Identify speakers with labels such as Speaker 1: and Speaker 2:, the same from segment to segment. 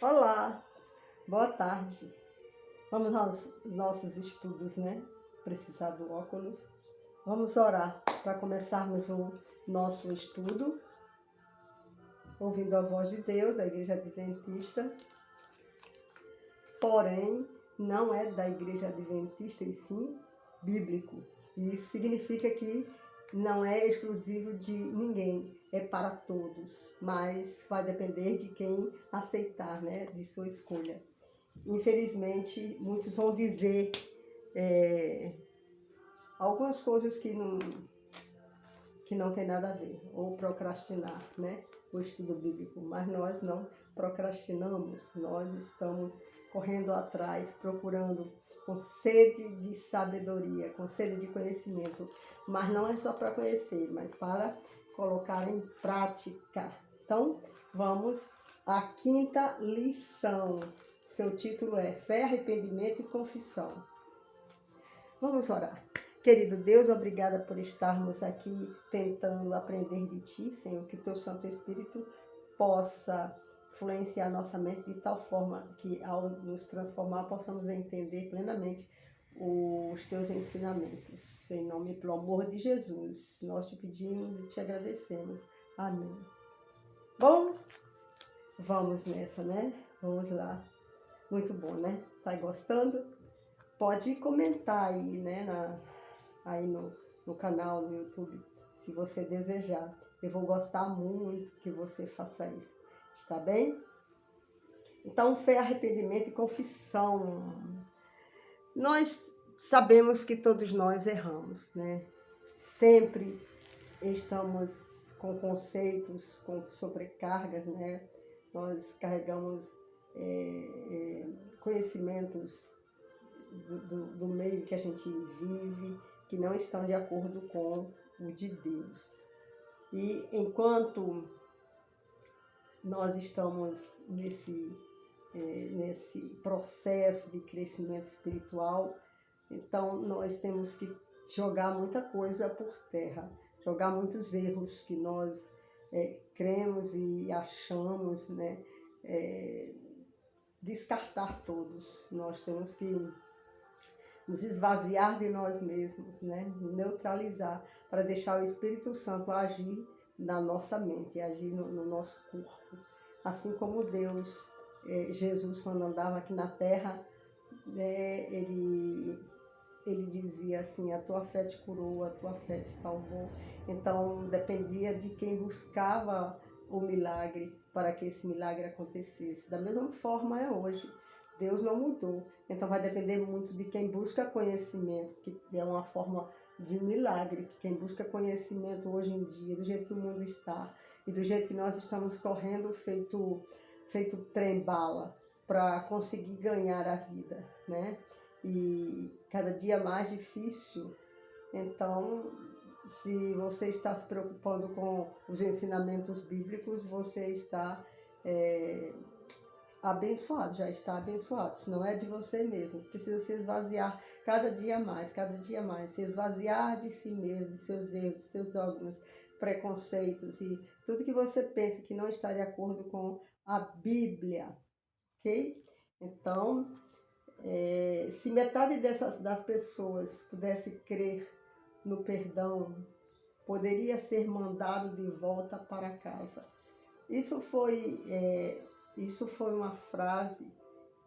Speaker 1: Olá, boa tarde. Vamos aos nossos estudos, né? Precisar do óculos. Vamos orar para começarmos o nosso estudo, ouvindo a voz de Deus, da Igreja Adventista. Porém, não é da Igreja Adventista e sim bíblico. E isso significa que não é exclusivo de ninguém, é para todos, mas vai depender de quem aceitar, né? De sua escolha. Infelizmente, muitos vão dizer algumas coisas que não tem nada a ver, ou procrastinar, né? O estudo bíblico, mas nós não procrastinamos, nós estamos correndo atrás, procurando com sede de sabedoria, com sede de conhecimento, mas não é só para conhecer, mas para colocar em prática. Então, vamos à quinta lição. Seu título é Fé, Arrependimento e Confissão. Vamos orar. Querido Deus, obrigada por estarmos aqui tentando aprender de Ti, Senhor, que Teu Santo Espírito possa influenciar nossa mente de tal forma que, ao nos transformar, possamos entender plenamente os Teus ensinamentos. Em nome, pelo amor de Jesus, nós Te pedimos e Te agradecemos. Amém. Bom, vamos nessa, né? Vamos lá. Muito bom, né? Tá gostando? Pode comentar aí, né? Aí no canal, no YouTube, se você desejar. Eu vou gostar muito que você faça isso. Está bem? Então, fé, arrependimento e confissão. Nós sabemos que todos nós erramos, né? Sempre estamos com conceitos, com sobrecargas, né? Nós carregamos conhecimentos do meio que a gente vive, que não estão de acordo com o de Deus. E enquanto nós estamos nesse processo de crescimento espiritual, então nós temos que jogar muita coisa por terra, jogar muitos erros que nós cremos e achamos, né? Descartar todos. Nós temos que nos esvaziar de nós mesmos, né? Neutralizar, para deixar o Espírito Santo agir na nossa mente, agir no nosso corpo. Assim como Deus, Jesus, quando andava aqui na terra, ele dizia assim, a tua fé te curou, a tua fé te salvou. Então, dependia de quem buscava o milagre para que esse milagre acontecesse. Da mesma forma é hoje. Deus não mudou. Então vai depender muito de quem busca conhecimento, que é uma forma de milagre, que quem busca conhecimento hoje em dia, do jeito que o mundo está, e do jeito que nós estamos correndo feito trem-bala para conseguir ganhar a vida, né? E cada dia mais difícil. Então, se você está se preocupando com os ensinamentos bíblicos, você está abençoado, já está abençoado. Se não é de você mesmo, precisa se esvaziar cada dia mais, se esvaziar de si mesmo, de seus erros, de seus dogmas, preconceitos e tudo que você pensa que não está de acordo com a Bíblia, ok? Então, se metade das pessoas pudesse crer no perdão, poderia ser mandado de volta para casa. Isso foi uma frase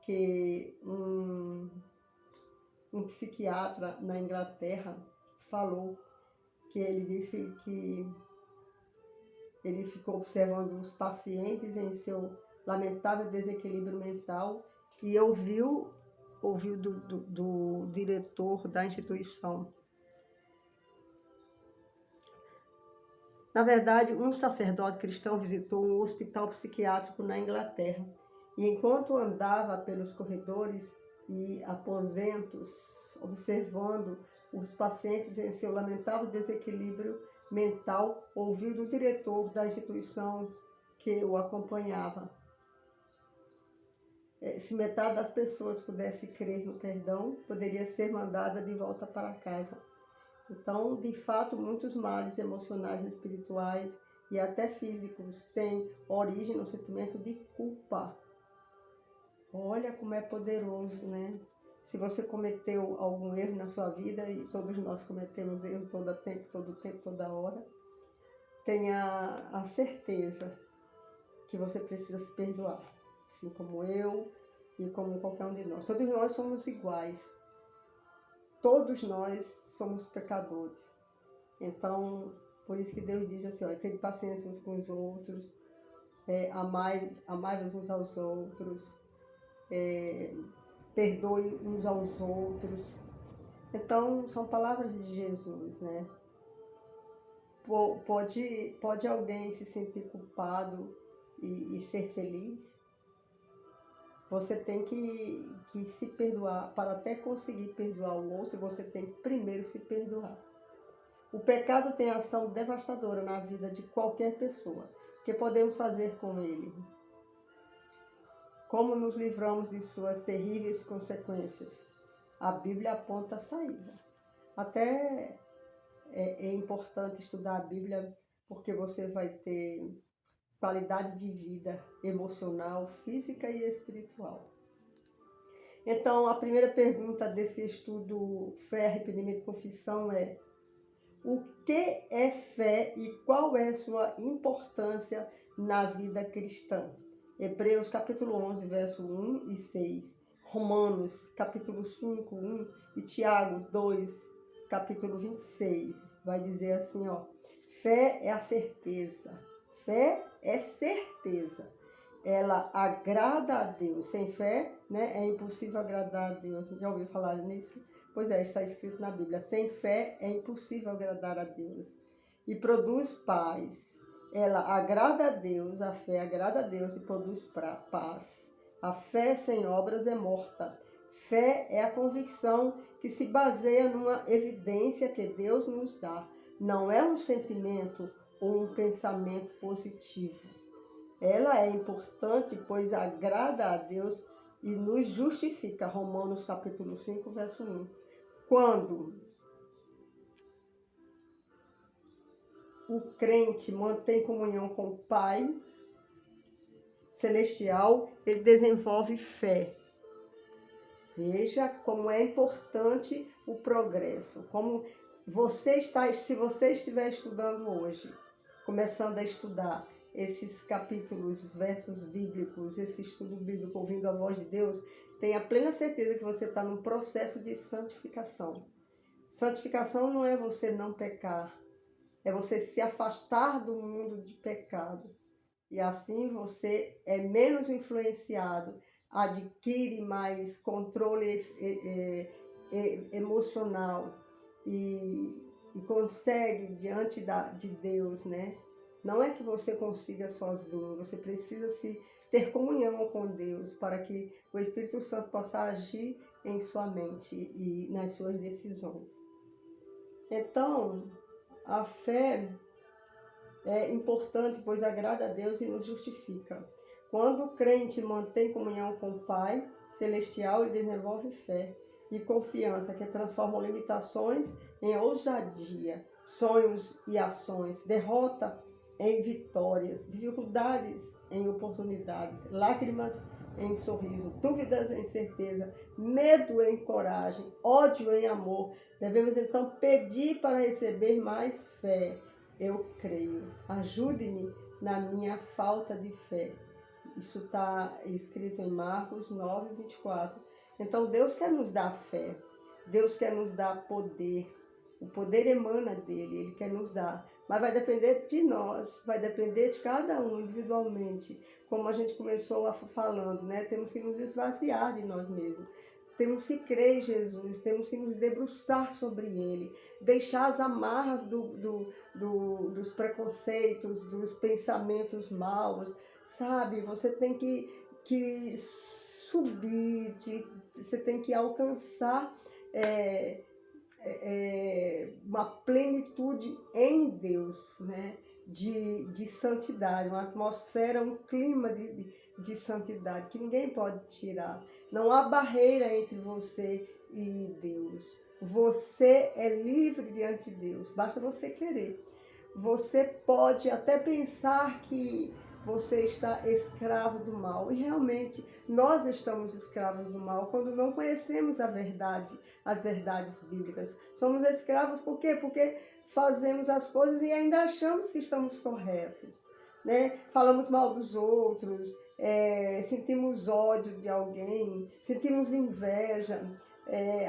Speaker 1: que um psiquiatra na Inglaterra falou, que ele disse que ele ficou observando os pacientes em seu lamentável desequilíbrio mental e ouviu do diretor da instituição. Na verdade, um sacerdote cristão visitou um hospital psiquiátrico na Inglaterra e, enquanto andava pelos corredores e aposentos, observando os pacientes em seu lamentável desequilíbrio mental, ouviu do diretor da instituição que o acompanhava. Se metade das pessoas pudesse crer no perdão, poderia ser mandada de volta para casa. Então, de fato, muitos males emocionais, espirituais e até físicos têm origem no sentimento de culpa. Olha como é poderoso, né? Se você cometeu algum erro na sua vida, e todos nós cometemos erros todo tempo, toda hora, tenha a certeza que você precisa se perdoar, assim como eu e como qualquer um de nós. Todos nós somos iguais, todos nós somos pecadores. Então, por isso que Deus diz assim, ó, tenha paciência uns com os outros, amai-vos uns aos outros, perdoe uns aos outros. Então, são palavras de Jesus, né? Pode alguém se sentir culpado e ser feliz? Você tem que se perdoar. Para até conseguir perdoar o outro, você tem que primeiro se perdoar. O pecado tem ação devastadora na vida de qualquer pessoa. O que podemos fazer com ele? Como nos livramos de suas terríveis consequências? A Bíblia aponta a saída. Até é importante estudar a Bíblia, porque você vai ter qualidade de vida emocional, física e espiritual. Então, a primeira pergunta desse estudo Fé, Arrependimento e Confissão é: o que é fé e qual é sua importância na vida cristã? Hebreus capítulo 11, verso 1 e 6. Romanos capítulo 5, 1 e Tiago 2, capítulo 26. Vai dizer assim, ó: fé é a certeza. Fé é certeza. Ela agrada a Deus. Sem fé, né, é impossível agradar a Deus. Já ouviu falar nisso? Pois é, está escrito na Bíblia. Sem fé é impossível agradar a Deus. E produz paz. Ela agrada a Deus, a fé agrada a Deus e produz paz. A fé sem obras é morta. Fé é a convicção que se baseia numa evidência que Deus nos dá. Não é um sentimento ou um pensamento positivo. Ela é importante, pois agrada a Deus e nos justifica. Romanos capítulo 5, verso 1. Quando o crente mantém comunhão com o Pai Celestial, ele desenvolve fé. Veja como é importante o progresso. Como você está, se você estiver estudando hoje, começando a estudar esses capítulos, versos bíblicos, esse estudo bíblico, ouvindo a voz de Deus, tenha plena certeza que você está num processo de santificação. Santificação não é você não pecar, é você se afastar do mundo de pecado. E assim você é menos influenciado, adquire mais controle emocional e consegue diante de Deus, né? Não é que você consiga sozinho, você precisa ter comunhão com Deus para que o Espírito Santo possa agir em sua mente e nas suas decisões. Então, a fé é importante, pois agrada a Deus e nos justifica. Quando o crente mantém comunhão com o Pai Celestial, ele desenvolve fé e confiança que transformam limitações em ousadia, sonhos e ações, derrota em vitórias, dificuldades em oportunidades, lágrimas em sorriso, dúvidas em certeza, medo em coragem, ódio em amor. Devemos então pedir para receber mais fé. Eu creio. Ajude-me na minha falta de fé. Isso está escrito em Marcos 9, 24. Então Deus quer nos dar fé. Deus quer nos dar poder. O poder emana dele, ele quer nos dar. Mas vai depender de nós, vai depender de cada um individualmente. Como a gente começou falando, né? Temos que nos esvaziar de nós mesmos. Temos que crer em Jesus, temos que nos debruçar sobre ele, deixar as amarras dos preconceitos, dos pensamentos maus, sabe? Você tem que subir, você tem que alcançar uma plenitude em Deus, né? De santidade, uma atmosfera, um clima de santidade que ninguém pode tirar. Não há barreira entre você e Deus. Você é livre diante de Deus, basta você querer. Você pode até pensar que você está escravo do mal. E realmente, nós estamos escravos do mal quando não conhecemos a verdade, as verdades bíblicas. Somos escravos por quê? Porque fazemos as coisas e ainda achamos que estamos corretos, né? Falamos mal dos outros, sentimos ódio de alguém, sentimos inveja,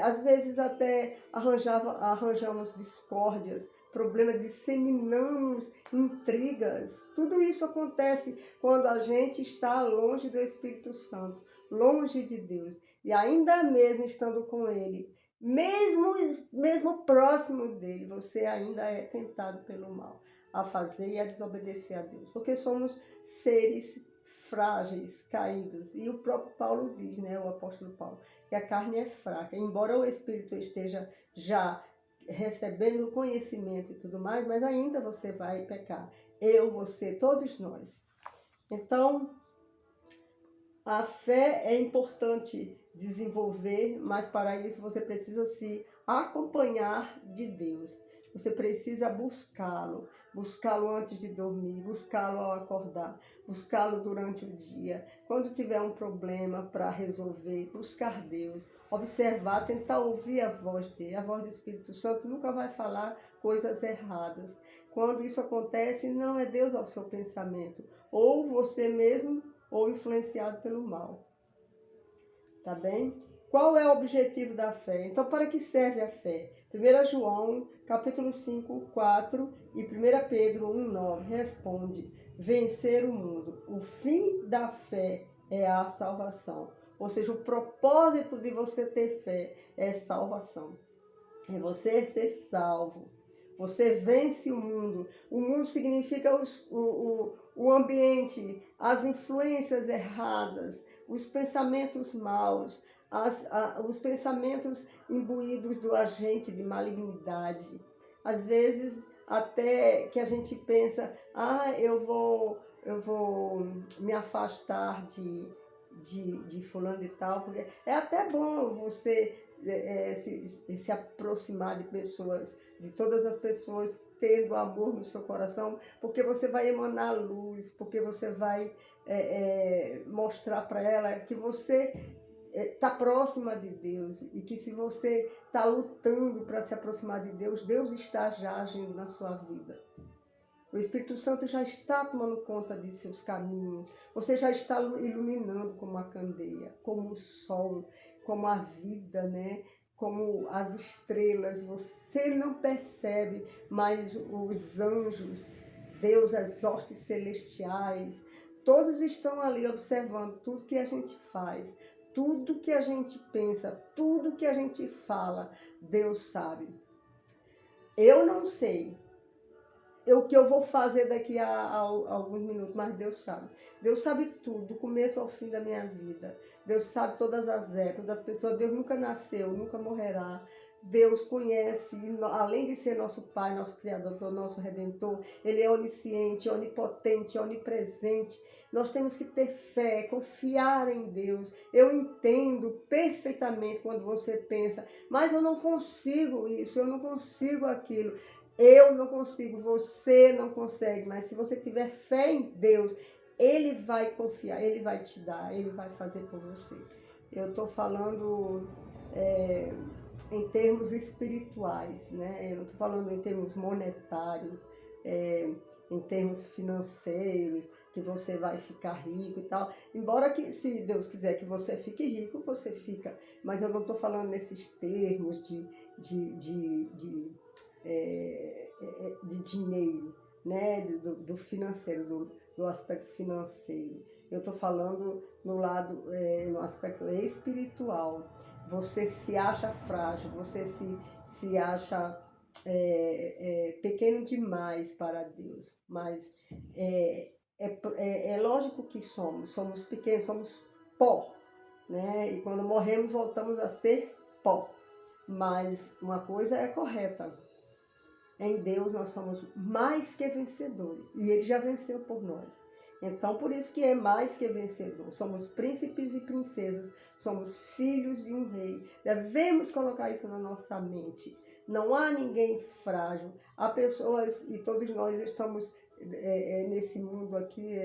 Speaker 1: às vezes até arranjamos discórdias, problemas, disseminamos intrigas. Tudo isso acontece quando a gente está longe do Espírito Santo, longe de Deus. E ainda mesmo estando com Ele, mesmo próximo dele, você ainda é tentado pelo mal a fazer e a desobedecer a Deus. Porque somos seres frágeis, caídos. E o próprio Paulo diz, né, o apóstolo Paulo, que a carne é fraca. Embora o Espírito esteja já recebendo conhecimento e tudo mais, mas ainda você vai pecar. Eu, você, todos nós. Então, a fé é importante desenvolver, mas para isso você precisa se acompanhar de Deus. Você precisa buscá-lo antes de dormir, buscá-lo ao acordar, buscá-lo durante o dia. Quando tiver um problema para resolver, buscar Deus, observar, tentar ouvir a voz dele. A voz do Espírito Santo nunca vai falar coisas erradas. Quando isso acontece, não é Deus ao seu pensamento, ou você mesmo, ou influenciado pelo mal. Tá bem? Qual é o objetivo da fé? Então, para que serve a fé? 1 João, capítulo 5, 4 e 1 Pedro 1, 9 responde: vencer o mundo. O fim da fé é a salvação. Ou seja, o propósito de você ter fé é salvação. É você ser salvo. Você vence o mundo. O mundo significa o ambiente, as influências erradas, os pensamentos maus, os pensamentos imbuídos do agente de malignidade. Às vezes, até que a gente pensa, eu vou me afastar de fulano de tal, porque é até bom você se aproximar de pessoas, de todas as pessoas, tendo amor no seu coração, porque você vai emanar luz, porque você vai mostrar para ela que você está próxima de Deus e que se você está lutando para se aproximar de Deus, Deus está já agindo na sua vida. O Espírito Santo já está tomando conta de seus caminhos. Você já está iluminando como a candeia, como o sol, como a vida, né? Como as estrelas. Você não percebe, mas os anjos, Deus, as hostes celestiais, todos estão ali observando tudo que a gente faz, tudo que a gente pensa, tudo que a gente fala. Deus sabe. Eu não sei o que eu vou fazer daqui a alguns minutos, mas Deus sabe. Deus sabe tudo, do começo ao fim da minha vida. Deus sabe todas as épocas das pessoas. Deus nunca nasceu, nunca morrerá. Deus conhece, além de ser nosso Pai, nosso Criador, nosso Redentor, Ele é onisciente, onipotente, onipresente. Nós temos que ter fé, confiar em Deus. Eu entendo perfeitamente quando você pensa, mas eu não consigo isso, eu não consigo aquilo. Eu não consigo, você não consegue, mas se você tiver fé em Deus, Ele vai confiar, Ele vai te dar, Ele vai fazer por você. Eu estou falando em termos espirituais, né? Eu não estou falando em termos monetários, em termos financeiros, que você vai ficar rico e tal. Embora que, se Deus quiser que você fique rico, você fica. Mas eu não estou falando nesses termos de dinheiro, né? Do financeiro, do aspecto financeiro. Eu estou falando no aspecto espiritual. Você se acha frágil, você se acha pequeno demais para Deus, mas é lógico que somos pequenos, somos pó, né? E quando morremos voltamos a ser pó. Mas uma coisa é correta: em Deus nós somos mais que vencedores. E Ele já venceu por nós. Então, por isso que é mais que vencedor. Somos príncipes e princesas. Somos filhos de um rei. Devemos colocar isso na nossa mente. Não há ninguém frágil. Há pessoas, e todos nós estamos nesse mundo aqui,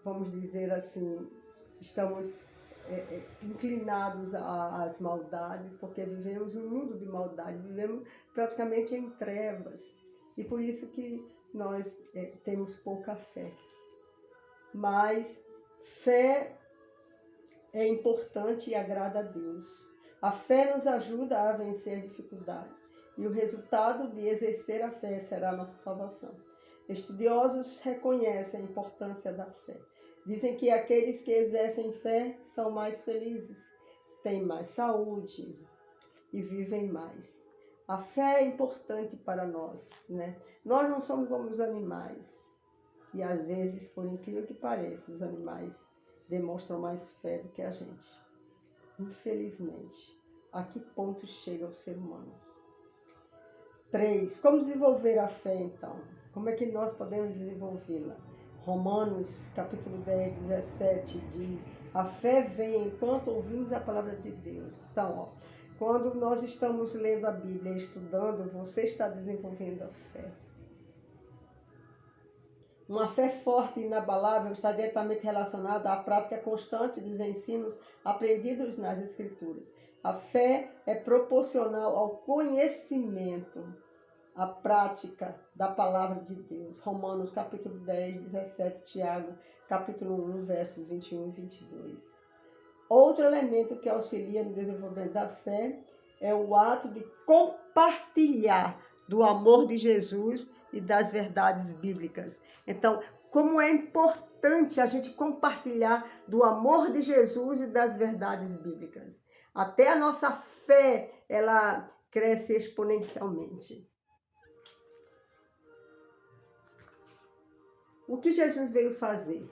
Speaker 1: vamos dizer assim, estamos inclinados às maldades, porque vivemos num mundo de maldade, vivemos praticamente em trevas. E por isso que nós temos pouca fé. Mas fé é importante e agrada a Deus. A fé nos ajuda a vencer dificuldades. E o resultado de exercer a fé será a nossa salvação. Estudiosos reconhecem a importância da fé. Dizem que aqueles que exercem fé são mais felizes, têm mais saúde e vivem mais. A fé é importante para nós, né? Nós não somos como os animais. E às vezes, por incrível que pareça, os animais demonstram mais fé do que a gente. Infelizmente, a que ponto chega o ser humano? 3. Como desenvolver a fé, então? Como é que nós podemos desenvolvê-la? Romanos, capítulo 10, 17, diz: a fé vem enquanto ouvimos a palavra de Deus. Então, quando nós estamos lendo a Bíblia, estudando, você está desenvolvendo a fé. Uma fé forte e inabalável está diretamente relacionada à prática constante dos ensinos aprendidos nas Escrituras. A fé é proporcional ao conhecimento, à prática da palavra de Deus. Romanos capítulo 10, 17, Tiago capítulo 1, versos 21 e 22. Outro elemento que auxilia no desenvolvimento da fé é o ato de compartilhar do amor de Jesus e das verdades bíblicas. Então, como é importante a gente compartilhar do amor de Jesus e das verdades bíblicas. Até a nossa fé, ela cresce exponencialmente. O que Jesus veio fazer?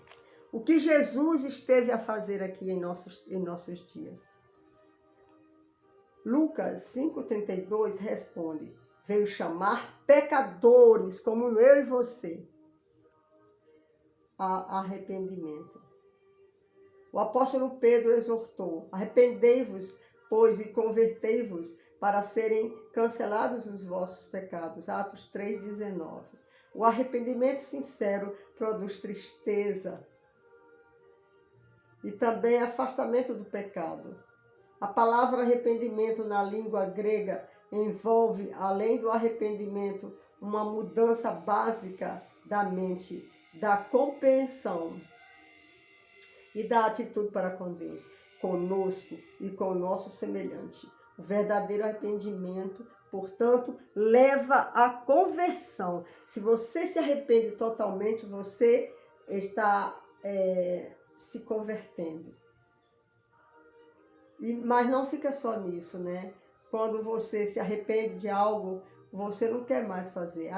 Speaker 1: O que Jesus esteve a fazer aqui em nossos dias? Lucas 5,32 responde: veio chamar pecadores como eu e você a arrependimento. O apóstolo Pedro exortou: arrependei-vos, pois, e convertei-vos para serem cancelados os vossos pecados. Atos 3,19. O arrependimento sincero produz tristeza e também afastamento do pecado. A palavra arrependimento na língua grega envolve, além do arrependimento, uma mudança básica da mente, da compreensão e da atitude para com Deus, conosco e com o nosso semelhante. O verdadeiro arrependimento, portanto, leva à conversão. Se você se arrepende totalmente, você está se convertendo. Mas não fica só nisso, né? Quando você se arrepende de algo, você não quer mais fazer.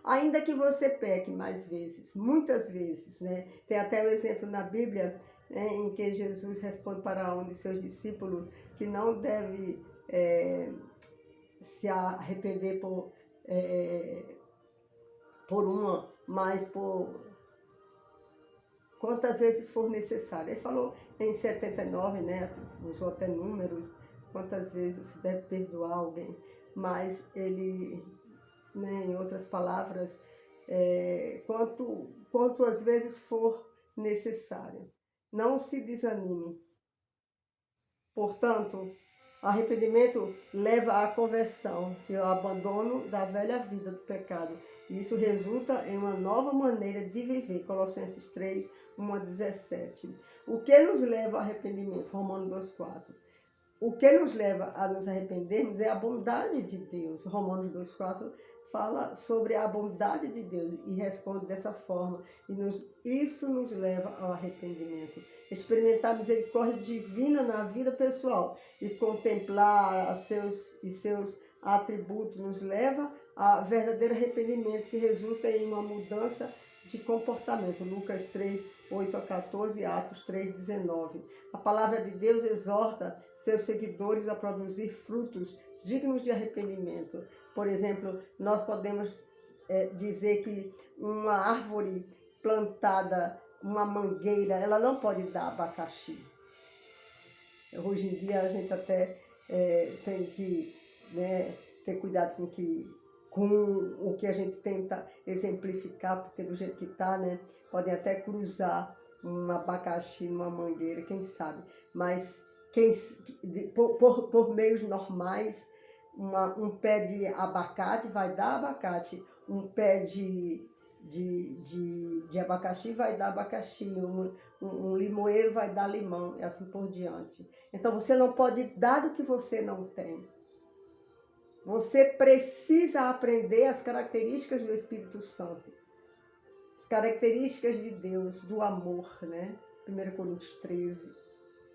Speaker 1: Ainda que você peque mais vezes, muitas vezes, né? Tem até um exemplo na Bíblia, né, em que Jesus responde para um de seus discípulos que não deve se arrepender por uma, mas por quantas vezes for necessário. Ele falou em 79, né? Usou até números, quantas vezes se deve perdoar alguém. Mas ele, né, em outras palavras, quantas vezes for necessário. Não se desanime. Portanto, arrependimento leva à conversão e ao abandono da velha vida do pecado. E isso resulta em uma nova maneira de viver. Colossenses 3, 1 a 17. O que nos leva ao arrependimento? Romanos 2,4. O que nos leva a nos arrependermos é a bondade de Deus. Romanos 2,4 fala sobre a bondade de Deus e responde dessa forma. Isso nos leva ao arrependimento. Experimentar a misericórdia divina na vida pessoal e contemplar seus atributos nos leva a verdadeiro arrependimento que resulta em uma mudança de comportamento. Lucas 3, 8 a 14, Atos 3, 19. A palavra de Deus exorta seus seguidores a produzir frutos dignos de arrependimento. Por exemplo, nós podemos dizer que uma árvore plantada, uma mangueira, ela não pode dar abacaxi. Hoje em dia a gente até tem que ter cuidado com o que com o que a gente tenta exemplificar, porque do jeito que está, né? Podem até cruzar um abacaxi numa mangueira, quem sabe. Mas por meios normais, um pé de abacate vai dar abacate, um pé de abacaxi vai dar abacaxi, um limoeiro vai dar limão, e assim por diante. Então você não pode dar do que você não tem. Você precisa aprender as características do Espírito Santo, as características de Deus, do amor, né? 1 Coríntios 13.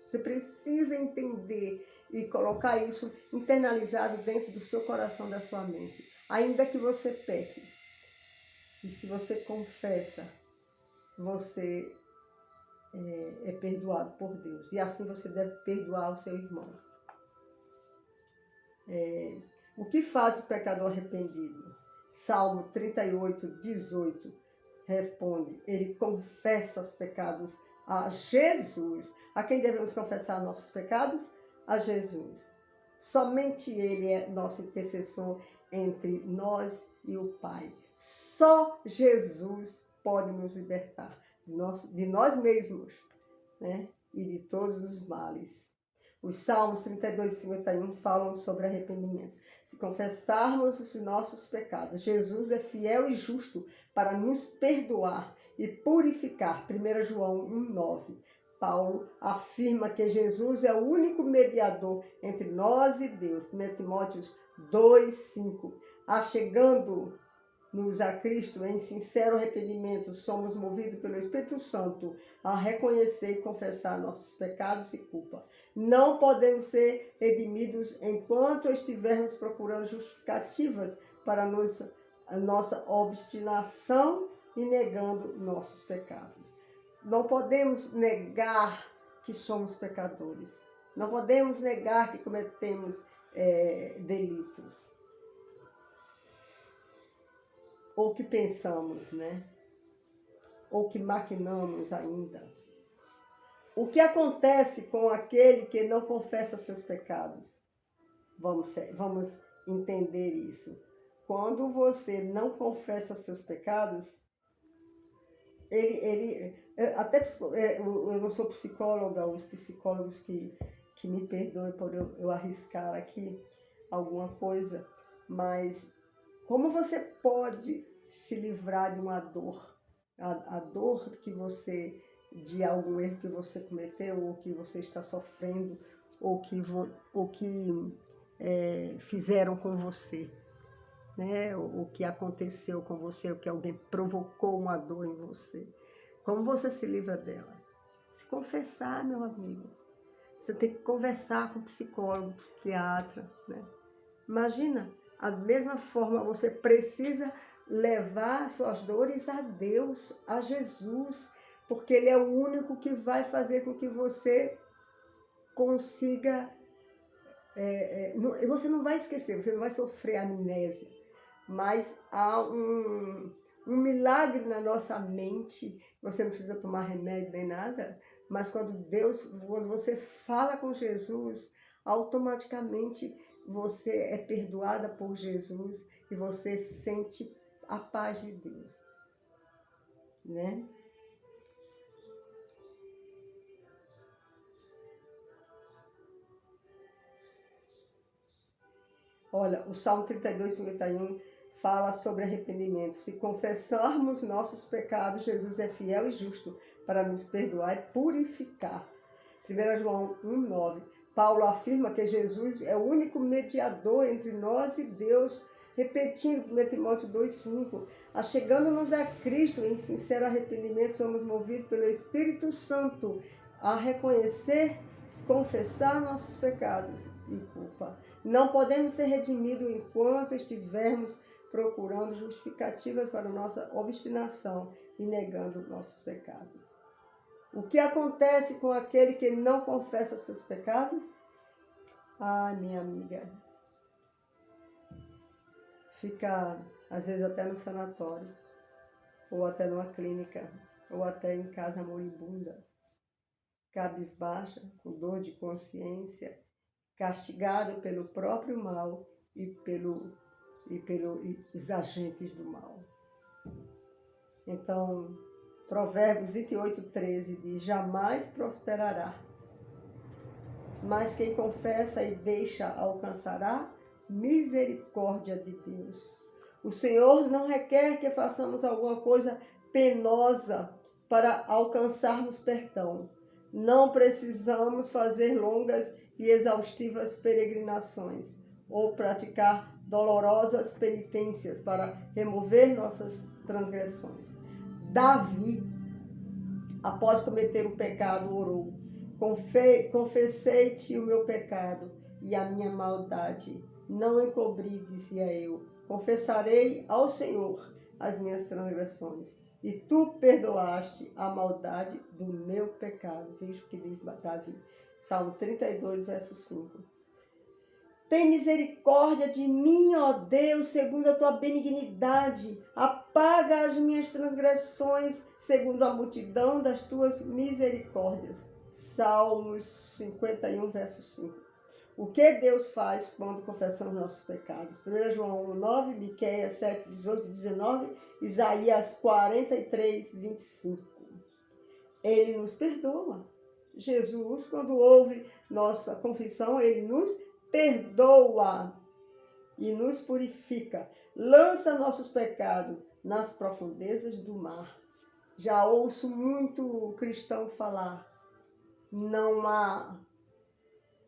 Speaker 1: Você precisa entender e colocar isso internalizado dentro do seu coração, da sua mente. Ainda que você peque, e se você confessa, você é perdoado por Deus. E assim você deve perdoar o seu irmão. O que faz o pecador arrependido? Salmo 38, 18 responde: ele confessa os pecados a Jesus. A quem devemos confessar nossos pecados? A Jesus. Somente Ele é nosso intercessor entre nós e o Pai. Só Jesus pode nos libertar de nós mesmos, né? E de todos os males. Os Salmos 32 e 51 falam sobre arrependimento. Se confessarmos os nossos pecados, Jesus é fiel e justo para nos perdoar e purificar. 1 João 1,9. Paulo afirma que Jesus é o único mediador entre nós e Deus. 1 Timóteo 2,5. Achegando-nos a Cristo em sincero arrependimento, somos movidos pelo Espírito Santo a reconhecer e confessar nossos pecados e culpa. Não podemos ser redimidos enquanto estivermos procurando justificativas para a nossa obstinação e negando nossos pecados. Não podemos negar que somos pecadores. Não podemos negar que cometemos delitos. Ou que pensamos, né? Ou que maquinamos ainda. O que acontece com aquele que não confessa seus pecados? Vamos entender isso. Quando você não confessa seus pecados, eu não sou psicóloga, os psicólogos que me perdoem por eu arriscar aqui alguma coisa, mas como você pode se livrar de uma dor? A dor de algum erro que você cometeu, ou que você está sofrendo, ou que fizeram com você, né? O que aconteceu com você, o que alguém provocou uma dor em você. Como você se livra dela? Se confessar, meu amigo. Você tem que conversar com o psicólogo, psiquiatra, né? Imagina, a mesma forma você precisa levar suas dores a Deus, a Jesus, porque Ele é o único que vai fazer com que você consiga... você não vai esquecer, você não vai sofrer amnésia, mas há um milagre na nossa mente. Você não precisa tomar remédio nem nada, mas quando você fala com Jesus, automaticamente você é perdoada por Jesus e você sente a paz de Deus, né? Olha, o Salmo 32, 51 fala sobre arrependimento. Se confessarmos nossos pecados, Jesus é fiel e justo para nos perdoar e purificar. 1 João 1,9. Paulo afirma que Jesus é o único mediador entre nós e Deus, repetindo 1 Timóteo 2,5. Achegando-nos a Cristo em sincero arrependimento, somos movidos pelo Espírito Santo a reconhecer, confessar nossos pecados e culpa. Não podemos ser redimidos enquanto estivermos procurando justificativas para nossa obstinação e negando nossos pecados. O que acontece com aquele que não confessa seus pecados? Ai, minha amiga, fica às vezes até no sanatório, ou até numa clínica, ou até em casa moribunda, cabisbaixa, com dor de consciência, castigado pelo próprio mal e pelo e pelos agentes do mal. Então, Provérbios 28:13 diz: jamais prosperará, mas quem confessa e deixa alcançará misericórdia de Deus. O Senhor não requer que façamos alguma coisa penosa para alcançarmos perdão. Não precisamos fazer longas e exaustivas peregrinações ou praticar dolorosas penitências para remover nossas transgressões. Davi, após cometer o pecado, orou: confessei-te o meu pecado e a minha maldade, não encobri, dizia eu. Confessarei ao Senhor as minhas transgressões, e tu perdoaste a maldade do meu pecado. Veja o que diz Davi. Salmo 32, verso 5. Tem misericórdia de mim, ó Deus, segundo a tua benignidade. Apaga as minhas transgressões, segundo a multidão das tuas misericórdias. Salmos 51, verso 5. O que Deus faz quando confessamos nossos pecados? 1 João 1:9, Miqueias 7:18 e 19, Isaías 43, 25. Ele nos perdoa. Jesus, quando ouve nossa confissão, ele nos perdoa e nos purifica. Lança nossos pecados nas profundezas do mar. Já ouço muito cristão falar: não há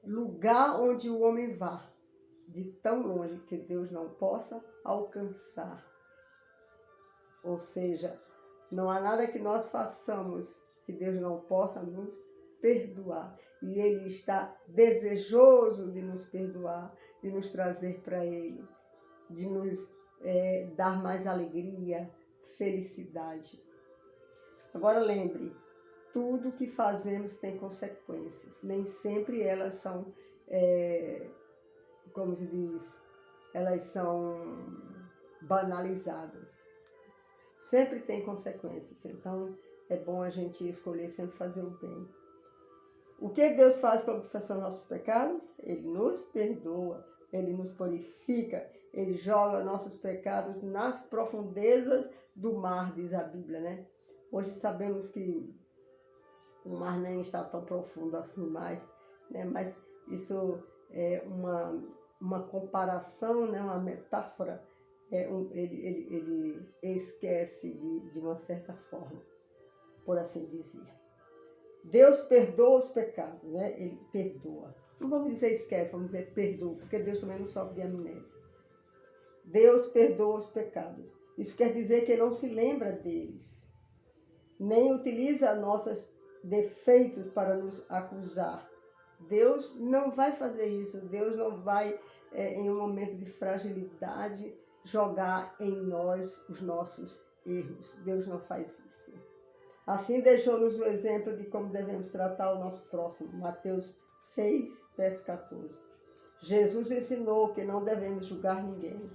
Speaker 1: lugar onde o homem vá de tão longe que Deus não possa alcançar. Ou seja, não há nada que nós façamos que Deus não possa nos perdoar. E Ele está desejoso de nos perdoar, de nos trazer para Ele, de nos dar mais alegria, felicidade. Agora lembre, tudo que fazemos tem consequências. Nem sempre elas são, como se diz, elas são banalizadas. Sempre tem consequências. Então, é bom a gente escolher sempre fazer o bem. O que Deus faz quando confessamos nossos pecados? Ele nos perdoa, Ele nos purifica, Ele joga nossos pecados nas profundezas do mar, diz a Bíblia, né? Hoje sabemos que o mar nem está tão profundo assim mais, né? Mas isso é uma comparação, né? Uma metáfora. Ele esquece de uma certa forma, por assim dizer. Deus perdoa os pecados, né? Ele perdoa. Não vamos dizer esquece, vamos dizer perdoa, porque Deus também não sofre de amnésia. Deus perdoa os pecados. Isso quer dizer que Ele não se lembra deles, nem utiliza nossos defeitos para nos acusar. Deus não vai fazer isso. Deus não vai, em um momento de fragilidade, jogar em nós os nossos erros. Deus não faz isso. Assim deixou-nos o exemplo de como devemos tratar o nosso próximo. Mateus 6, verso 14. Jesus ensinou que não devemos julgar ninguém,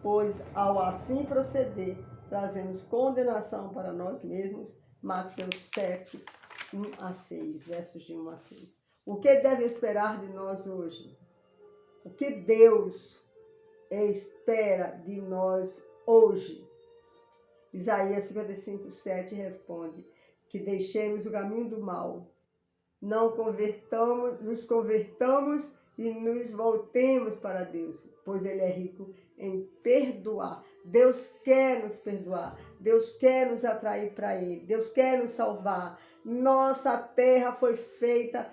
Speaker 1: pois ao assim proceder, trazemos condenação para nós mesmos. Mateus 7, 1 a 6, versos de 1 a 6. O que deve esperar de nós hoje? O que Deus espera de nós hoje? Isaías 55, 7 responde que deixemos o caminho do mal, nos convertamos e nos voltemos para Deus, pois Ele é rico em perdoar. Deus quer nos perdoar, Deus quer nos atrair para Ele, Deus quer nos salvar. Nossa terra foi feita,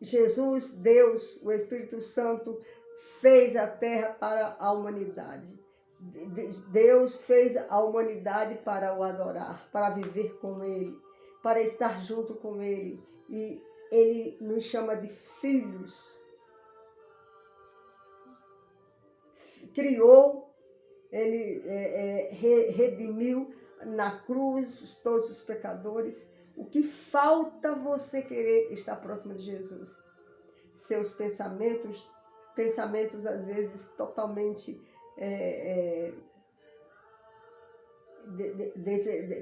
Speaker 1: Jesus, Deus, o Espírito Santo, fez a terra para a humanidade. Deus fez a humanidade para o adorar, para viver com Ele, para estar junto com Ele. E Ele nos chama de filhos. Criou, Ele redimiu na cruz todos os pecadores. O que falta você querer estar próximo de Jesus? Seus pensamentos às vezes totalmente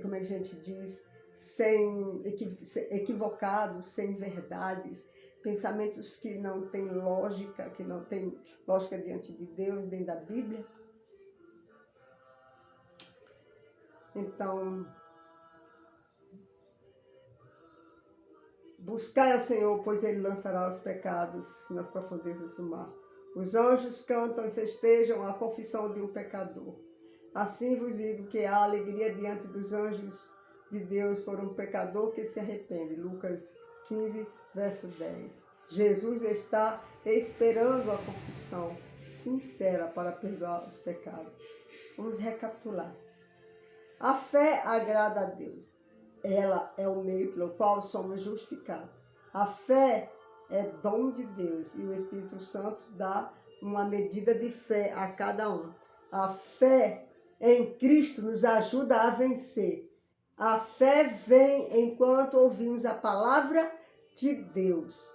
Speaker 1: como é que a gente diz, equivocados, sem verdades, pensamentos que não têm lógica, diante de Deus, dentro da Bíblia. Então, buscai ao Senhor, pois Ele lançará os pecados nas profundezas do mar. Os anjos cantam e festejam a confissão de um pecador. Assim vos digo que há alegria diante dos anjos de Deus por um pecador que se arrepende. Lucas 15, verso 10. Jesus está esperando a confissão sincera para perdoar os pecados. Vamos recapitular. A fé agrada a Deus. Ela é o meio pelo qual somos justificados. A fé é dom de Deus e o Espírito Santo dá uma medida de fé a cada um. A fé em Cristo nos ajuda a vencer. A fé vem enquanto ouvimos a palavra de Deus.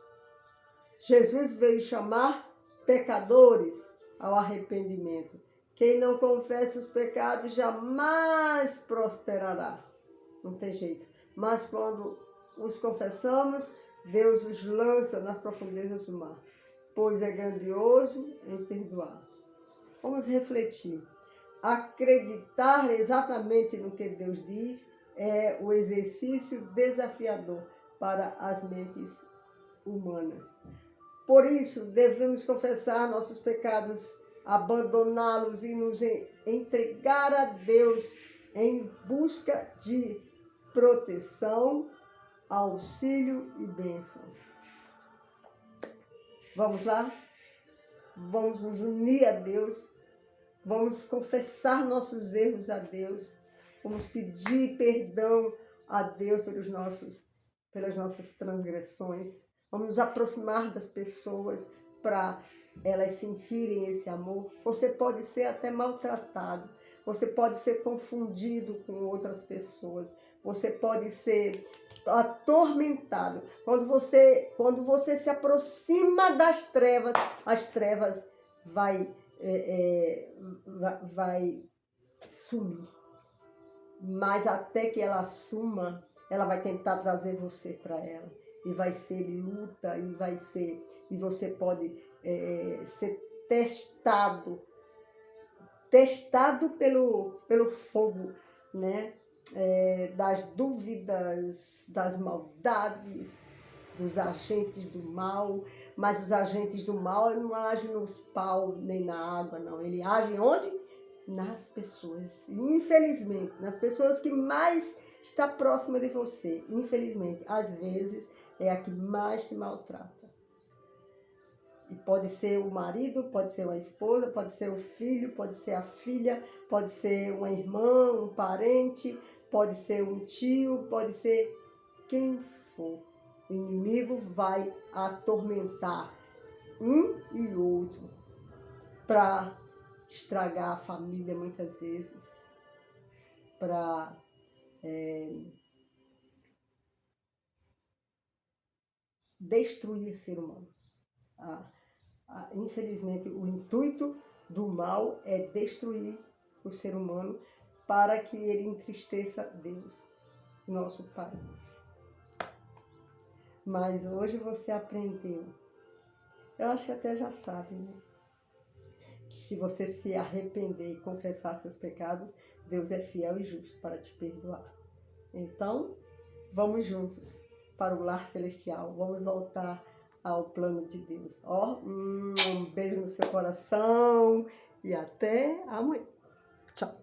Speaker 1: Jesus veio chamar pecadores ao arrependimento. Quem não confessa os pecados jamais prosperará. Não tem jeito. Mas quando os confessamos, Deus os lança nas profundezas do mar, pois é grandioso em perdoar. Vamos refletir. Acreditar exatamente no que Deus diz é o exercício desafiador para as mentes humanas. Por isso, devemos confessar nossos pecados, abandoná-los e nos entregar a Deus em busca de proteção, auxílio e bênçãos. Vamos lá? Vamos nos unir a Deus. Vamos confessar nossos erros a Deus. Vamos pedir perdão a Deus pelas nossas transgressões. Vamos nos aproximar das pessoas para elas sentirem esse amor. Você pode ser até maltratado. Você pode ser confundido com outras pessoas. Você pode ser atormentado. Quando você se aproxima das trevas, as trevas vai sumir. Mas até que ela suma, ela vai tentar trazer você para ela. E vai ser luta, e você pode ser testado pelo fogo, né? Das dúvidas, das maldades, dos agentes do mal. Mas os agentes do mal não agem nos pau nem na água, não. Ele age onde? Nas pessoas. E, infelizmente, nas pessoas que mais está próxima de você. Infelizmente, às vezes, é a que mais te maltrata. E pode ser o marido, pode ser a esposa, pode ser o filho, pode ser a filha, pode ser uma irmã, um parente, pode ser um tio, pode ser quem for. O inimigo vai atormentar um e outro para estragar a família muitas vezes, para destruir o ser humano. Infelizmente, o intuito do mal é destruir o ser humano para que ele entristeça Deus, nosso Pai. Mas hoje você aprendeu, eu acho que até já sabe, né? Que se você se arrepender e confessar seus pecados, Deus é fiel e justo para te perdoar. Então, vamos juntos para o lar celestial, vamos voltar ao plano de Deus. Um beijo no seu coração e até amanhã. Tchau.